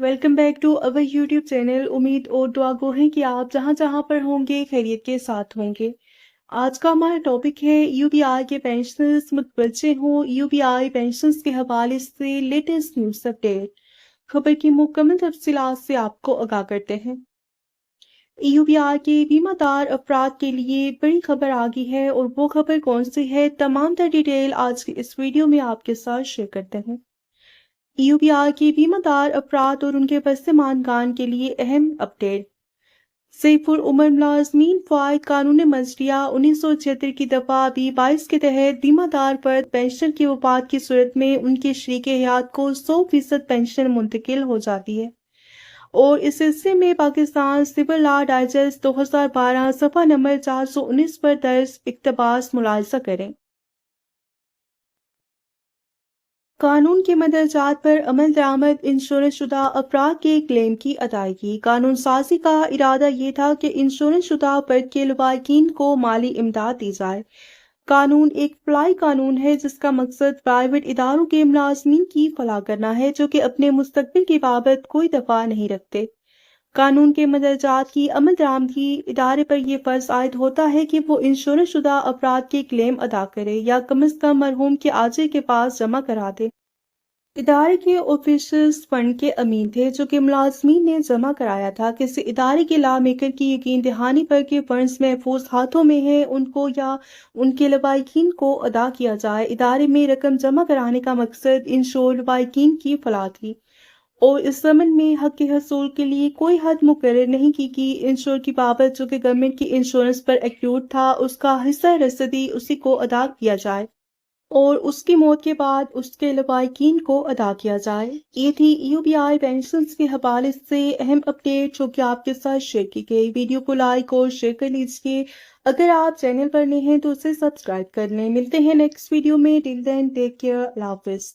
Welcome back to our YouTube channel. उम्मीद और दुआ गो है कि आप जहाँ जहाँ पर होंगे खैरियत के साथ होंगे। आज का हमारा टॉपिक है यूबीआई के पेंशनर्स मुतवज्जे हों। यूबीआई पेंशनर्स के हवाले से लेटेस्ट न्यूज़ अपडेट। खबर की मुकम्मल तफसीलात से आपको आगाह करते हैं। यूबीआई के बीमादार अफराद के लिए बड़ी खबर आ गई है और वो खबर कौन सी है, तमाम तर डिटेल आज की इस वीडियो में आपके साथ शेयर करते हैं। यूबीआई के बीमादार अफराद और उनके बस्तेमानगान के लिए अहम अपडेट। सैफुल उमर मुलाजमीन फ़ायद कानून मंजरिया 1976 की दफ़ा B22 के तहत बीमादार पर पेंशन की वफ़ात की सूरत में उनके शरीक हयात को 100% पेंशन मुंतकिल हो जाती है। और इस सिलसिले में पाकिस्तान सिविल लॉ डाइजेस्ट 2012 सफ़ा नंबर 419 पर दर्ज इक़्तिबास मुलाहिज़ा करें। कानून के मंदरजात पर अमल दरामद इंश्योरेंस शुदा अफराद के क्लेम की अदायगी। कानून साजी का इरादा ये था कि इंश्योरेंस शुदा फर्द के लवाकिन को माली इमदाद दी जाए। कानून एक फलाई कानून है जिसका मकसद प्राइवेट इदारों के मुलाजमीन की फलाह करना है जो कि अपने मुस्तकबिल की बाबत कोई दफा नहीं रखते। कानून के मंदरजात की अमल दरामदी इदारे पर यह फर्ज आयद होता है कि वो इंश्योरेंस शुदा अफराद के क्लेम अदा करे या कम अज कम मरहूम के आजिर के पास जमा करा दे। इदारे के ऑफिसर्स फंड के अमीन थे जो कि मुलाजमीन ने जमा कराया था। किसी इदारे के लॉ मेकर की यकीन दहानी पर कि फंड्स महफूज हाथों में है उनको या उनके लवाकिन को अदा किया जाए। इदारे में रकम जमा कराने का मकसद इंश्योर लवाकिन की फलाह थी और इस ज़मन में हक के हसूल के लिए कोई हद मुकर्रर नहीं की कि इंश्योर की बाबत जो कि गवर्नमेंट की इंश्योरेंस पर एक्यूट था उसका हिस्सा रसीदी उसी को अदा किया जाए और उसकी मौत के बाद उसके लवाकिन को अदा किया जाए। ये थी यूबीआई पेंशन्स के हवाले से अहम अपडेट जो कि आपके साथ शेयर की गई। वीडियो को लाइक और शेयर कर लीजिए। अगर आप चैनल पर नए हैं तो उसे सब्सक्राइब कर लें। मिलते हैं नेक्स्ट वीडियो में। Till then take care. अल्लाह हाफिज़।